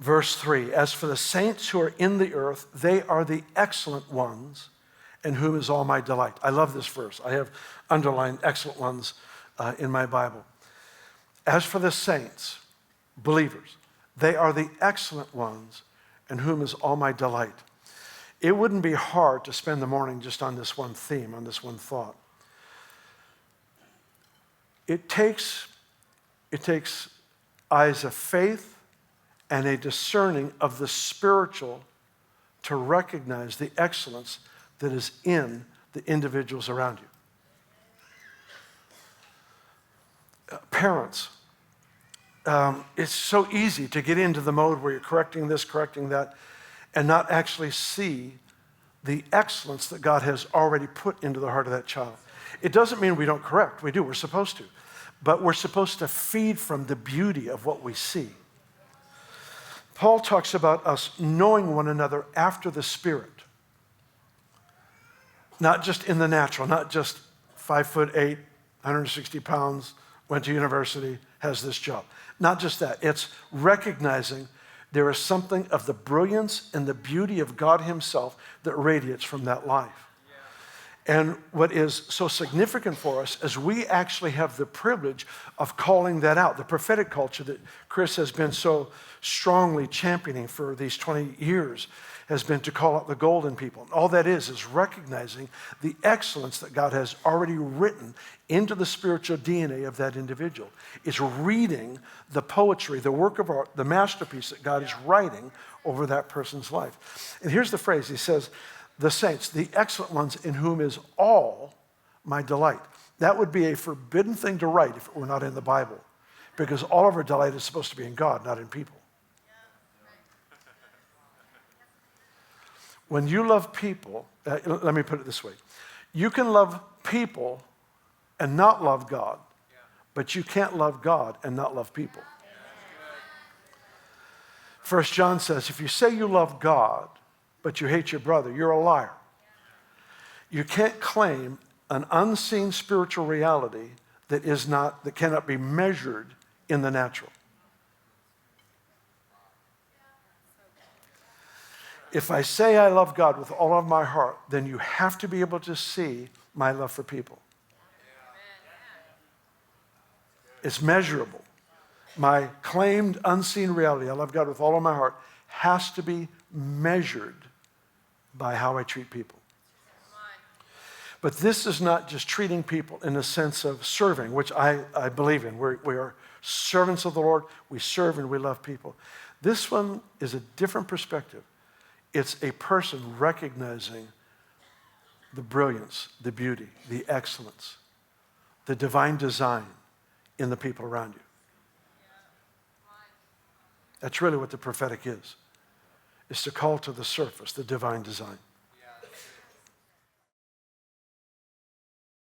Verse 3, as for the saints who are in the earth, they are the excellent ones, in whom is all my delight. I love this verse. I have underlined excellent ones in my Bible. As for the saints, believers, they are the excellent ones, in whom is all my delight. It wouldn't be hard to spend the morning just on this one theme, on this one thought. It takes eyes of faith and a discerning of the spiritual to recognize the excellence that is in the individuals around you. Parents, it's so easy to get into the mode where you're correcting this, correcting that, and not actually see the excellence that God has already put into the heart of that child. It doesn't mean we don't correct. We do. We're supposed to. But we're supposed to feed from the beauty of what we see. Paul talks about us knowing one another after the Spirit. Not just in the natural, not just 5'8", 160 pounds, went to university, has this job. Not just that. It's recognizing there is something of the brilliance and the beauty of God himself that radiates from that life. And what is so significant for us is we actually have the privilege of calling that out. The prophetic culture that Chris has been so strongly championing for these 20 years has been to call out the golden people. And all that is recognizing the excellence that God has already written into the spiritual DNA of that individual. It's reading the poetry, the work of art, the masterpiece that God is writing over that person's life. And here's the phrase. He says, the saints, the excellent ones, in whom is all my delight. That would be a forbidden thing to write if it were not in the Bible, because all of our delight is supposed to be in God, not in people. When you love people, let me put it this way. You can love people and not love God, but you can't love God and not love people. 1 John says, if you say you love God, but you hate your brother, you're a liar. You can't claim an unseen spiritual reality that cannot be measured in the natural. If I say I love God with all of my heart, then you have to be able to see my love for people. It's measurable. My claimed unseen reality, I love God with all of my heart, has to be measured by how I treat people. But this is not just treating people in the sense of serving, which I believe in. We are servants of the Lord. We serve and we love people. This one is a different perspective. It's a person recognizing the brilliance, the beauty, the excellence, the divine design in the people around you. That's really what the prophetic is to call to the surface the divine design.